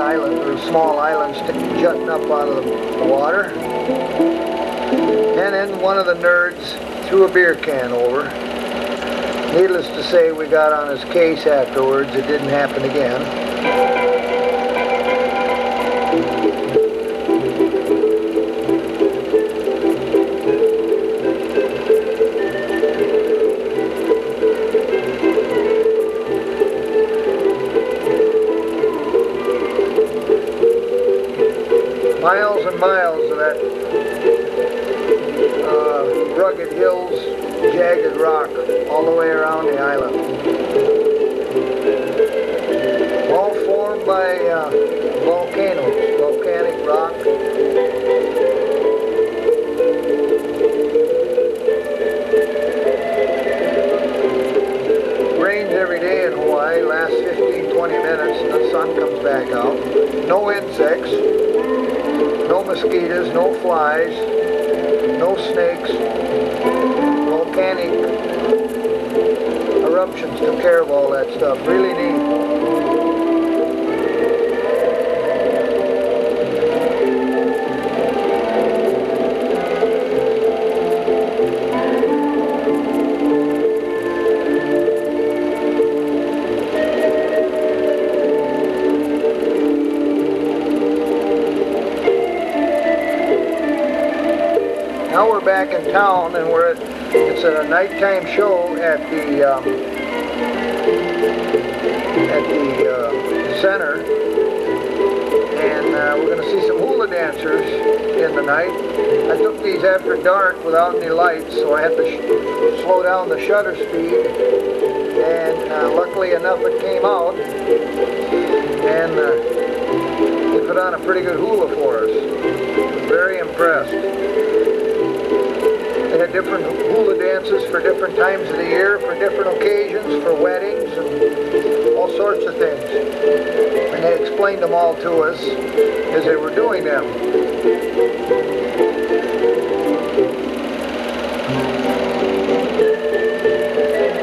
island, or small islands jutting up out of the water. And then one of the nerds threw a beer can over. Needless to say, we got on his case afterwards. It didn't happen again. Miles and miles of that rugged hills, jagged rock all the way around the island. All formed by volcanoes, volcanic rock. Rains every day in Hawaii, lasts 15-20 minutes, and the sun comes back out. No insects. No mosquitoes, no flies, no snakes. Volcanic eruptions took care of all that stuff. Really neat. Now we're back in town, and it's a nighttime show at the center, and we're going to see some hula dancers in the night. I took these after dark without any lights, so I had to slow down the shutter speed, and luckily enough it came out, and they put on a pretty good hula for us. Very impressed. They had different hula dances for different times of the year, for different occasions, for weddings, and all sorts of things. And they explained them all to us as they were doing them.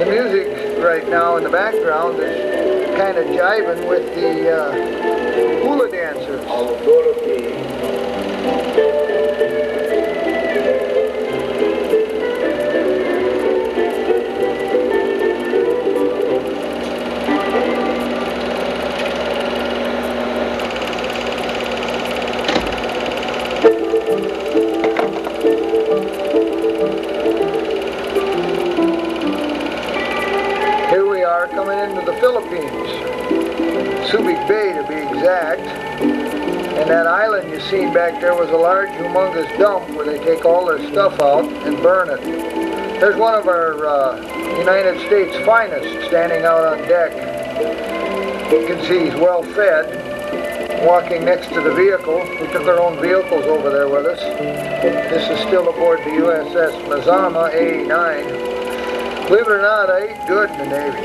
The music right now in the background is kind of jiving with the hula dancers. Here we are coming into the Philippines, Subic Bay to be exact, and that island you seen back there was a large humongous dump where they take all their stuff out and burn it. There's one of our United States finest standing out on deck. You can see he's well fed, walking next to the vehicle. We took our own vehicles over there with us. This is still aboard the USS Mazama, AE-9. Believe it or not, I ate good in the Navy.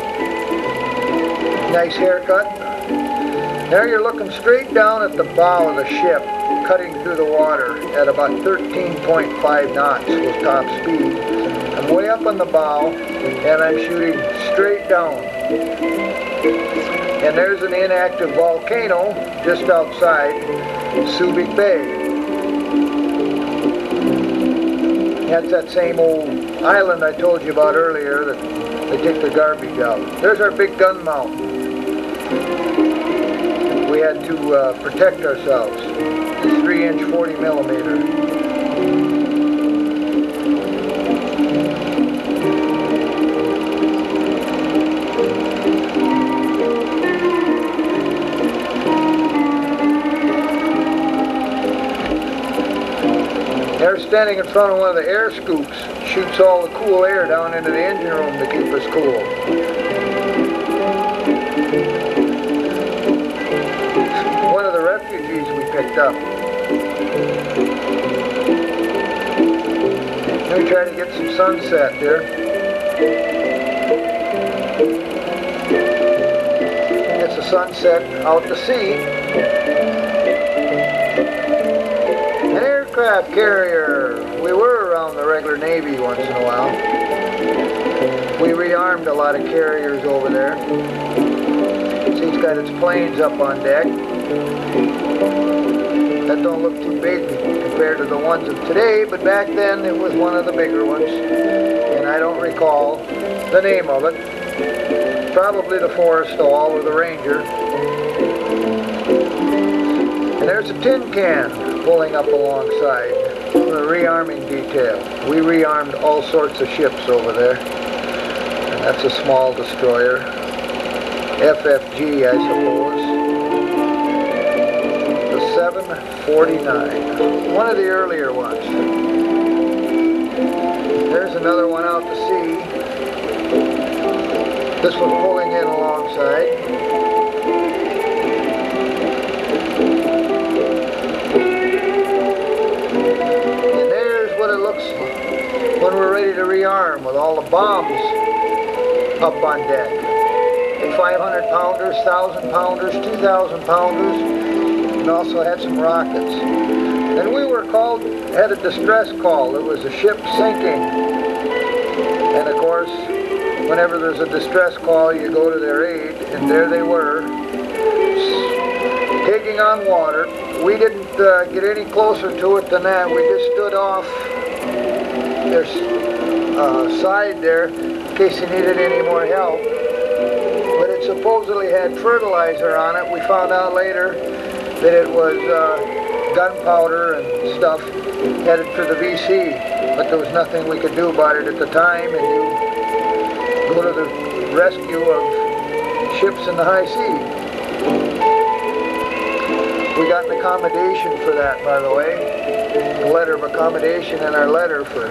Nice haircut. There you're looking straight down at the bow of the ship, cutting through the water at about 13.5 knots with top speed. I'm way up on the bow, and I'm shooting straight down. And there's an inactive volcano just outside Subic Bay. That's that same old island I told you about earlier that they take the garbage out. There's our big gun mount. We had to protect ourselves. The 3-inch 40mm. They're standing in front of one of the air scoops. Shoots all the cool air down into the engine room to keep us cool. One of the refugees we picked up. Let me try to get some sunset here. It's a sunset out to sea. An aircraft carrier. We were around the regular Navy once in a while. We rearmed a lot of carriers over there. See, it's got its planes up on deck. That don't look too big compared to the ones of today, but back then it was one of the bigger ones, and I don't recall the name of it. Probably the Forrestal or the Ranger. And there's a tin can pulling up alongside the rearming detail. We rearmed all sorts of ships over there. And that's a small destroyer. FFG, I suppose. The 749. One of the earlier ones. There's another one out to sea. This was pulling in alongside. When we're ready to rearm with all the bombs up on deck. 500 pounders, 1,000 pounders, 2,000 pounders, and also had some rockets. And we were called, had a distress call. It was a ship sinking. And of course, whenever there's a distress call, you go to their aid, and there they were, taking on water. We didn't get any closer to it than that. We just stood off their side there in case they needed any more help. But it supposedly had fertilizer on it. We found out later that it was gunpowder and stuff headed for the VC, but there was nothing we could do about it at the time, and you go to the rescue of ships in the high seas. We got an accommodation for that, by the way. A letter of accommodation in our letter for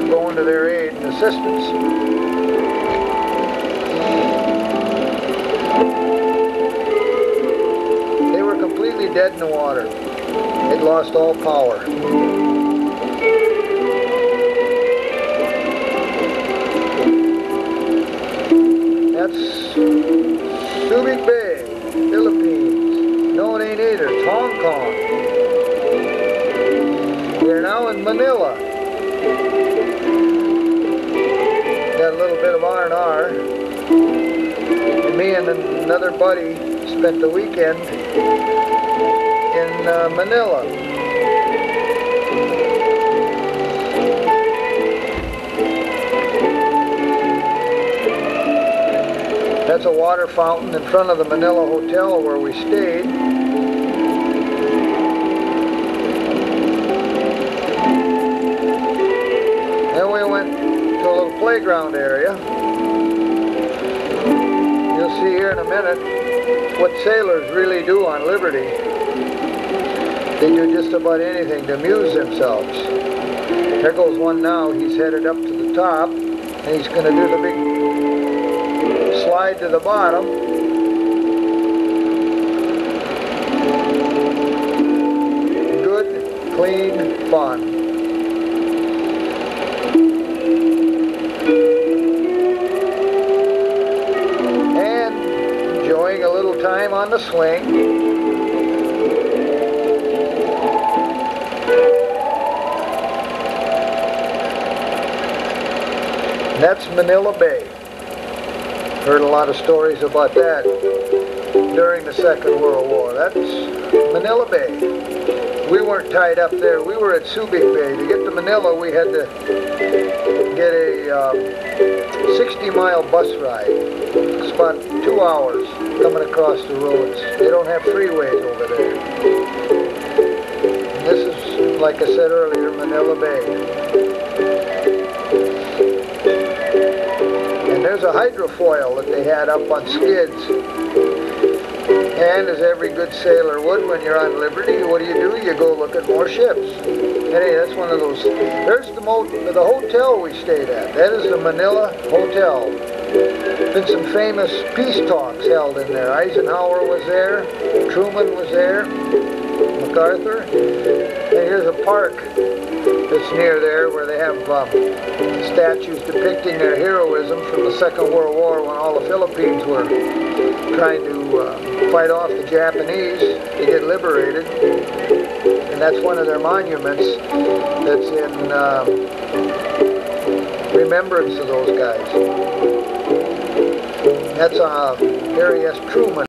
going to their aid and assistance. They were completely dead in the water. They'd lost all power. That's Subic Bay, Philippines. No, it ain't either. It's Hong Kong. We're now in Manila. Got a little bit of R&R. And me and another buddy spent the weekend in Manila. That's a water fountain in front of the Manila Hotel where we stayed. Then we went to a little playground area. You'll see here in a minute what sailors really do on Liberty. They do just about anything to amuse themselves. There goes one now. He's headed up to the top, and he's going to do the big slide to the bottom. Good, clean fun. And enjoying a little time on the swing. That's Manila Bay. Heard a lot of stories about that during the Second World War. That's Manila Bay. We weren't tied up there. We were at Subic Bay. To get to Manila, we had to get a 60-mile bus ride. It's about 2 hours coming across the roads. They don't have freeways over there. And this is, like I said earlier, Manila Bay. And there's a hydrofoil that they had up on skids. And as every good sailor would when you're on Liberty, what do? You go look at more ships. And hey, that's one of those. There's the hotel we stayed at. That is the Manila Hotel. Been some famous peace talks held in there. Eisenhower was there. Truman was there. MacArthur. And here's a park that's near there where they have statues depicting their heroism from the Second World War when all the Philippines were trying to fight off the Japanese to get liberated. And that's one of their monuments that's in remembrance of those guys. That's Harry S. Truman.